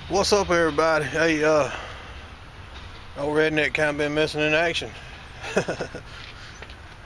What's up, everybody? Hey, old Redneck kind of been missing in action.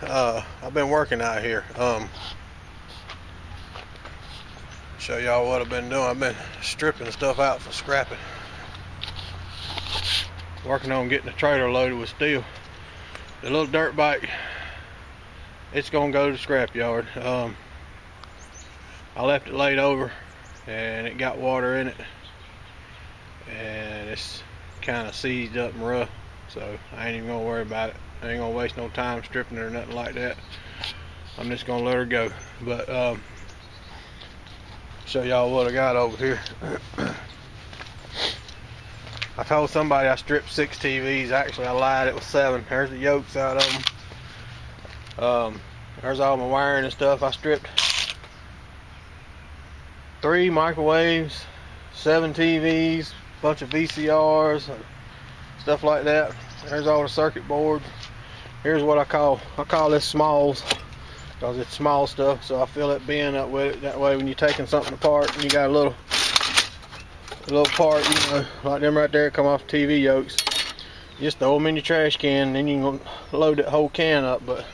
I've been working out here. Show y'all what I've been doing. I've been stripping stuff out for scrapping. Working on getting the trailer loaded with steel. The little dirt bike, it's gonna go to the scrap yard. I left it laid over and it got water in it, and it's kind of seized up and rough, so I ain't even gonna worry about it. I ain't gonna waste no time stripping it or nothing like that. I'm just gonna let her go. But show y'all what I got over here. I told somebody I stripped 6 TVs. Actually, I lied, it was 7. There's the yokes out of them. There's all my wiring and stuff. I stripped 3 microwaves, 7 TVs, bunch of VCRs, stuff like that. There's all the circuit boards. Here's what I call this smalls, because it's small stuff, so I fill that bin up with it. That way when you're taking something apart and you got a little part, you know, like them right there come off TV yokes, you just throw them in your trash can, and then you can load that whole can up. But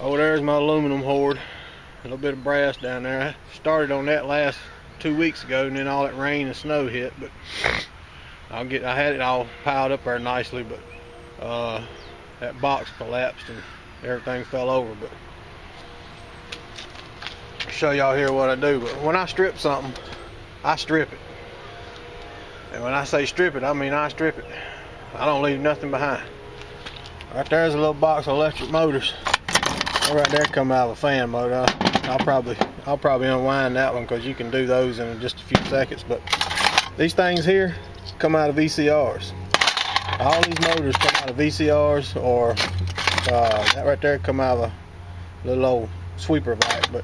over there's my aluminum hoard, a little bit of brass down there. I started on that last 2 weeks ago, and then all that rain and snow hit, but I had it all piled up there nicely, but that box collapsed and everything fell over. But I'll show y'all here what I do. But when I strip something, I strip it. And when I say strip it, I mean I strip it. I don't leave nothing behind. Right there's a little box of electric motors. Right there come out of a fan motor. I'll probably unwind that one, because you can do those in just a few seconds. But these things here come out of VCRs. All these motors come out of VCRs, or that right there come out of a little old sweeper vac, but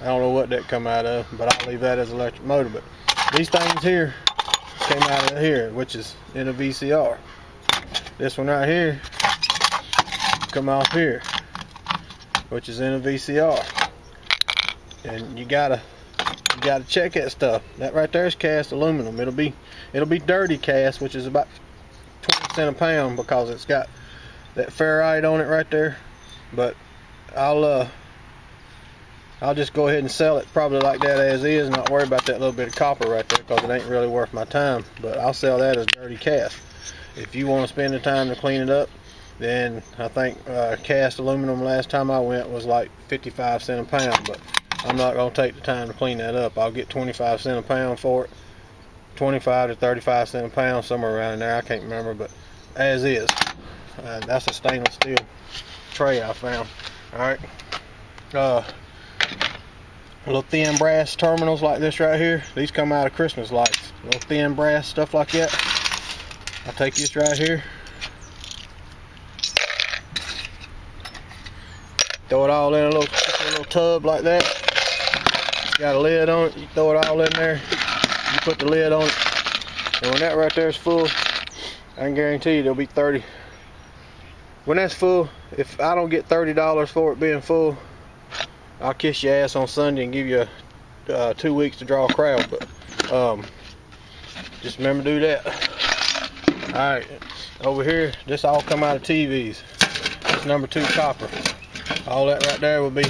I don't know what that come out of, but I'll leave that as electric motor. But these things here came out of here, which is in a VCR. This one right here come off here, which is in a VCR. And you gotta check that stuff. That right there is cast aluminum. It'll be dirty cast, which is about 20 cents a pound, because it's got that ferrite on it right there. But I'll just go ahead and sell it probably like that as is, not worry about that little bit of copper right there, because it ain't really worth my time. But I'll sell that as dirty cast. If you want to spend the time to clean it up, then I think cast aluminum last time I went was like 55 cents a pound. But I'm not going to take the time to clean that up. I'll get 25 cents a pound for it. 25 to 35 cents a pound, somewhere around there. I can't remember, but as is. That's a stainless steel tray I found. Alright. Little thin brass terminals like this right here. These come out of Christmas lights. Little thin brass stuff like that. I'll take this right here. Throw it all in a little tub like that. It's got a lid on it. You throw it all in there. You put the lid on it. And when that right there is full, I can guarantee you there'll be 30. When that's full, if I don't get $30 for it being full, I'll kiss your ass on Sunday and give you 2 weeks to draw a crowd. But just remember to do that. Alright, over here, this all come out of TVs. It's number 2 copper. All that right there will be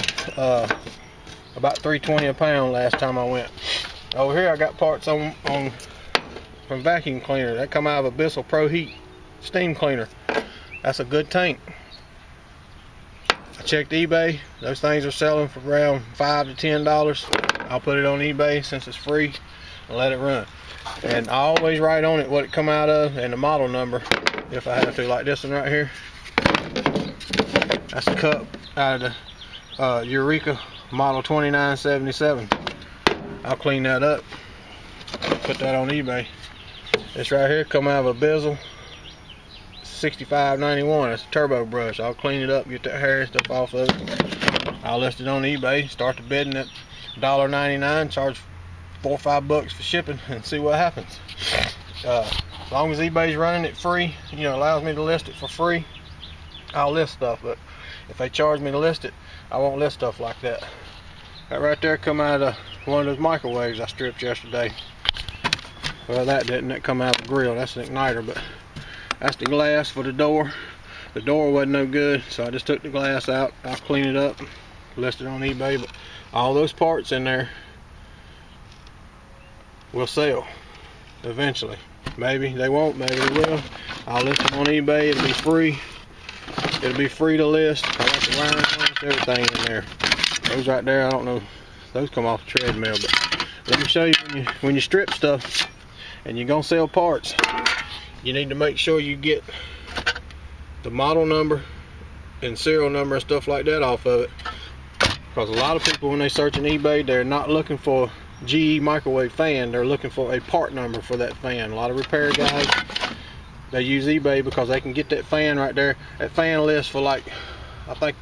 about $3.20 a pound last time I went. Over here I got parts from vacuum cleaner. That come out of a Bissell Pro Heat steam cleaner. That's a good tank. I checked eBay. Those things are selling for around $5 to $10. I'll put it on eBay since it's free and let it run. And I always write on it what it come out of and the model number if I have to, like this one right here. That's a cup out of the Eureka model 2977. I'll clean that up, put that on eBay. This right here come out of a Bissell 6591. It's a turbo brush. I'll clean it up, get that hair and stuff off of it. I'll list it on eBay, start the bidding at $1.99, charge $4 or $5 for shipping, and see what happens. As long as eBay's running it free, you know, allows me to list it for free, I'll list stuff. But if they charge me to list it, I won't list stuff like that. That right there come out of one of those microwaves I stripped yesterday. Well, that didn't. That come out of the grill. That's an igniter, but that's the glass for the door. The door wasn't no good, so I just took the glass out. I'll clean it up, list it on eBay, but all those parts in there will sell eventually. Maybe they won't, maybe they will. I'll list them on eBay. It'll be free. It'll be free to list. I got the wiring harness, everything in there. Those right there, I don't know. Those come off the treadmill, but let me show you when you strip stuff and you're gonna sell parts, you need to make sure you get the model number and serial number and stuff like that off of it, because a lot of people, when they search on eBay, they're not looking for a GE microwave fan, they're looking for a part number for that fan. A lot of repair guys, they use eBay because they can get that fan right there. That fan lists for like, I think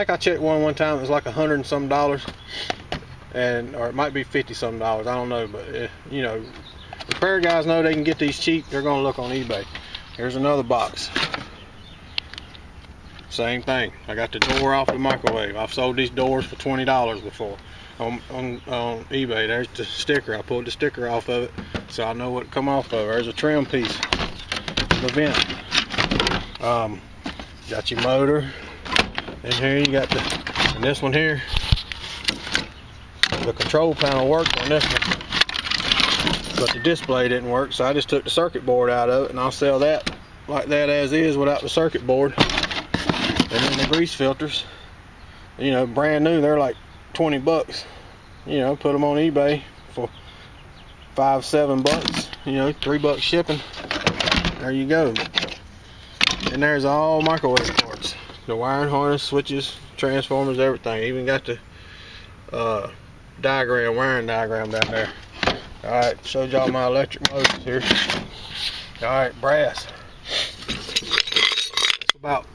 I checked one time, it was like $100 and some, and or it might be $50 some, I don't know, but you know, repair guys know they can get these cheap. They're gonna look on eBay. Here's another box. Same thing. I got the door off the microwave. I've sold these doors for $20 before on eBay. There's the sticker. I pulled the sticker off of it so I know what come off of it. There's a trim piece. The vent. Got your motor. And here you got and this one here. The control panel worked on this one, but the display didn't work, so I just took the circuit board out of it, and I'll sell that like that as is without the circuit board. And then the grease filters, you know, brand new, they're like 20 bucks. You know, put them on eBay for $5-7, you know, $3 shipping. There you go. And there's all microwave parts. The wiring harness, switches, transformers, everything. Even got the wiring diagram down there. Alright, showed y'all my electric motors here. Alright, brass. It's about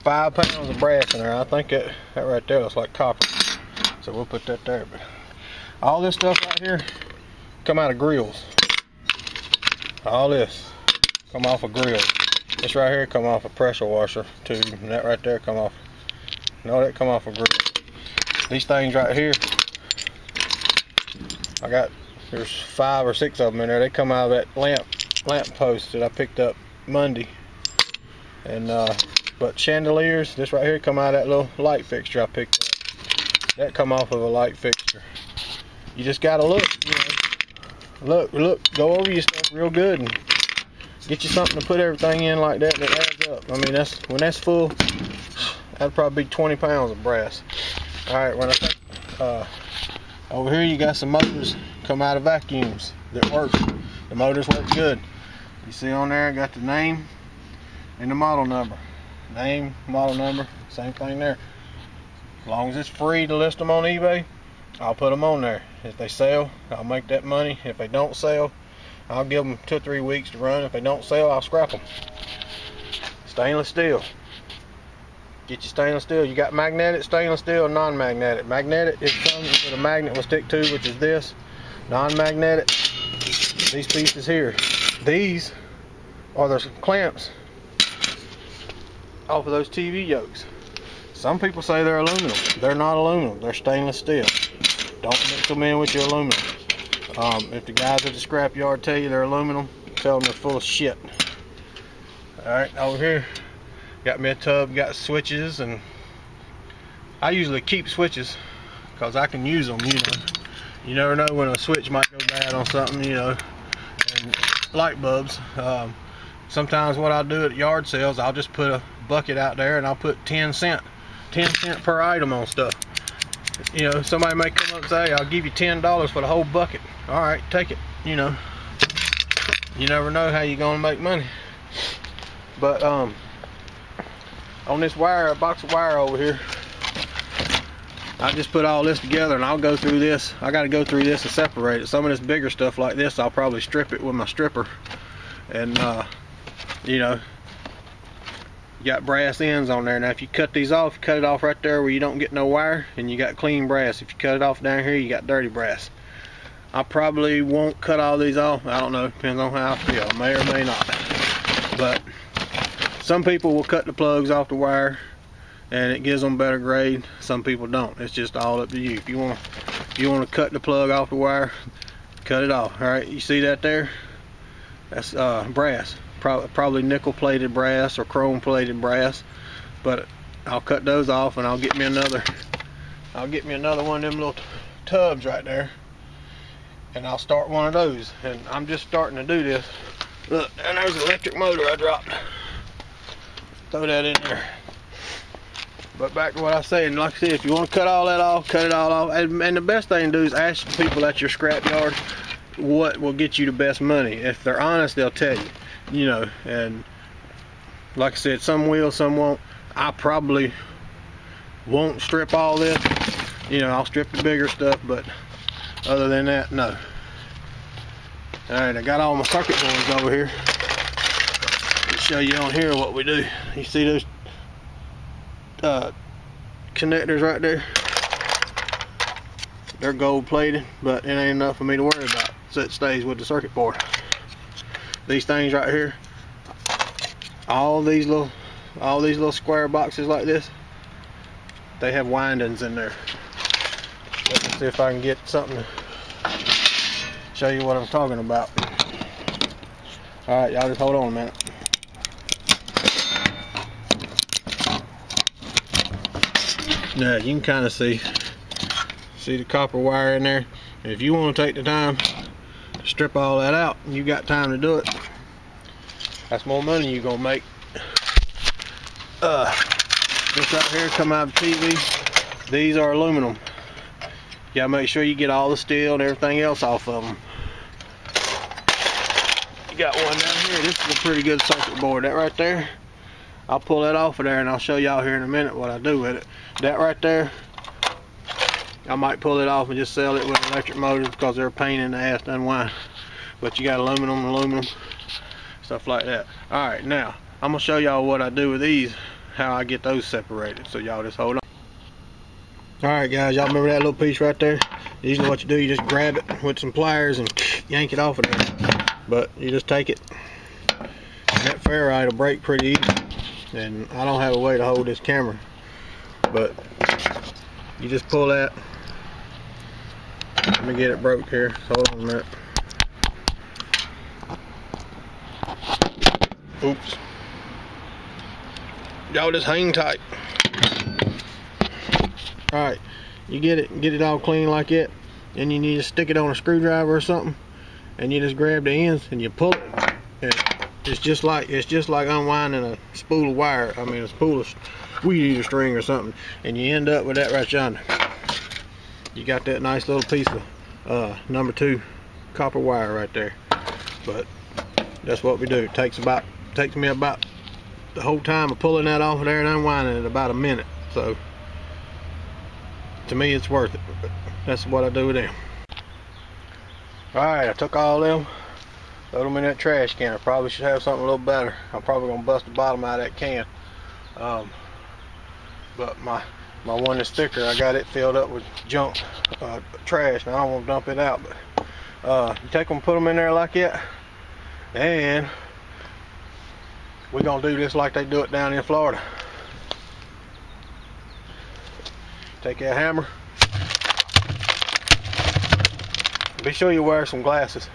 5 pounds of brass in there. I think that right there looks like copper. So we'll put that there. But all this stuff right here come out of grills. All this come off a grill. This right here come off a pressure washer tube, and that right there come off. No, that come off a grill. These things right here, there's 5 or 6 of them in there. They come out of that lamp post that I picked up Monday. And but chandeliers, this right here come out of that little light fixture I picked up. That come off of a light fixture. You just gotta look, you know. Look, go over your stuff real good and get you something to put everything in like that adds up. I mean, when that's full, that'd probably be 20 pounds of brass. Alright, when I think over here you got some motors come out of vacuums that work. The motors work good. You see on there I got the name and the model number. Name, model number, same thing there. As long as it's free to list them on eBay, I'll put them on there. If they sell, I'll make that money. If they don't sell, I'll give them 2 or 3 weeks to run. If they don't sell, I'll scrap them. Stainless steel. Get your stainless steel. You got magnetic stainless steel, non-magnetic. Magnetic is something that a magnet will stick to, which is this. Non-magnetic, these pieces here. These are the clamps off of those TV yokes. Some people say they're aluminum. They're not aluminum. They're stainless steel. Don't mix them in with your aluminum. If the guys at the scrapyard tell you they're aluminum, tell them they're full of shit. Alright, over here, got me a tub, got switches, and I usually keep switches because I can use them, you know. You never know when a switch might go bad on something, you know. And light bulbs. Sometimes what I'll do at yard sales, I'll just put a bucket out there and I'll put 10 cent per item on stuff. You know, somebody may come up and say, I'll give you $10 for the whole bucket. Alright, take it, you know. You never know how you're gonna make money. But on this wire, a box of wire over here, I just put all this together and I'll go through this. I gotta go through this and separate it. Some of this bigger stuff like this, I'll probably strip it with my stripper. And you know, you got brass ends on there. Now if you cut these off, cut it off right there where you don't get no wire, and you got clean brass. If you cut it off down here, you got dirty brass. I probably won't cut all these off. I don't know, depends on how I feel. I may or may not. But some people will cut the plugs off the wire and it gives them better grade. Some people don't. It's just all up to you. If you want to cut the plug off the wire, cut it off. All right, you see that there? That's brass, probably nickel plated brass or chrome plated brass, but I'll cut those off and I'll get me another one of them little tubs right there, and I'll start one of those. And I'm just starting to do this. Look, and there's an electric motor I dropped. Throw that in there. But back to what I was saying, like I said, if you want to cut all that off, cut it all off. And the best thing to do is ask the people at your scrapyard what will get you the best money. If they're honest, they'll tell you. You know, and like I said, some will, some won't. I probably won't strip all this. You know, I'll strip the bigger stuff, but other than that, no. Alright, I got all my circuit boards over here. Let me show you on here what we do. You see those connectors right there? They're gold plated, but it ain't enough for me to worry about, so it stays with the circuit board. These things right here, all these little square boxes like this, they have windings in there. Let me see if I can get something to show you what I'm talking about. Alright, y'all just hold on a minute. Now you can kind of see the copper wire in there. And if you want to take the time to strip all that out, you got time to do it. That's more money you're gonna make. This right here come out of TV. These are aluminum. You gotta make sure you get all the steel and everything else off of them. You got one down here. This is a pretty good circuit board. That right there, I'll pull that off of there and I'll show y'all here in a minute what I do with it. That right there, I might pull it off and just sell it with electric motors because they're a pain in the ass to unwind. But you got aluminum, stuff like that. Alright, now I'm gonna show y'all what I do with these, how I get those separated. So y'all just hold on. Alright guys, y'all remember that little piece right there? Usually what you do, you just grab it with some pliers and yank it off of there. But you just take it, and that ferrite will break pretty easy. And I don't have a way to hold this camera, but you just pull that. Let me get it broke here. Hold on a minute. Oops. Y'all just hang tight. Alright, you get it all clean like that, and you need to stick it on a screwdriver or something, and you just grab the ends and you pull it, and it's just like unwinding a spool of wire. I mean, a spool of weed eater string or something, and you end up with that right yonder. You got that nice little piece of number 2 copper wire right there. But that's what we do. It takes me about the whole time of pulling that off of there and unwinding it about a minute. So to me it's worth it. But that's what I do with them. Alright, I took all them, threw them in that trash can. I probably should have something a little better. I'm probably gonna bust the bottom out of that can. But my one that's thicker, I got it filled up with junk, trash. Now I don't want to dump it out, but you take them, put them in there like that, and we're gonna do this like they do it down in Florida. Take that hammer. Be sure you wear some glasses.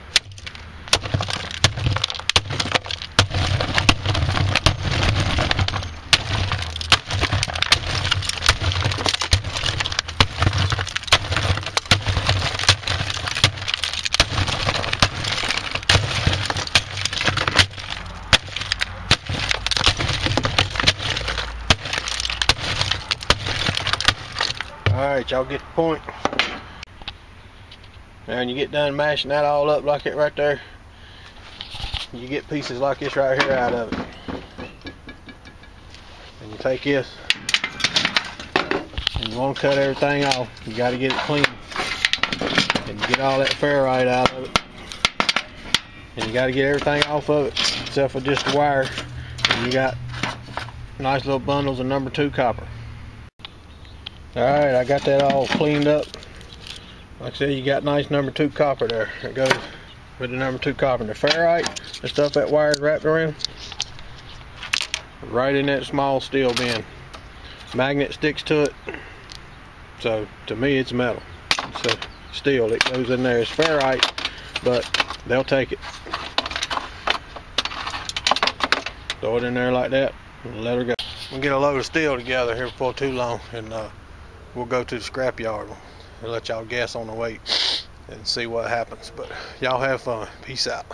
Alright, y'all get the point. Now when you get done mashing that all up like it right there, you get pieces like this right here out of it. And you take this, and you want to cut everything off. You got to get it clean. And you get all that ferrite out of it. And you got to get everything off of it, except for just the wire. And you got nice little bundles of number 2 copper. Alright, I got that all cleaned up. Like I said, you got nice number 2 copper there. It goes with the number 2 copper. And the ferrite, the stuff that wire's wrapped around, right in that small steel bin. Magnet sticks to it. So to me it's metal. It's steel. It goes in there. It's ferrite. but they'll take it. Throw it in there like that and let her go. We'll get a load of steel together here before too long, and we'll go to the scrap yard and let y'all guess on the weight and see what happens. But y'all have fun. Peace out.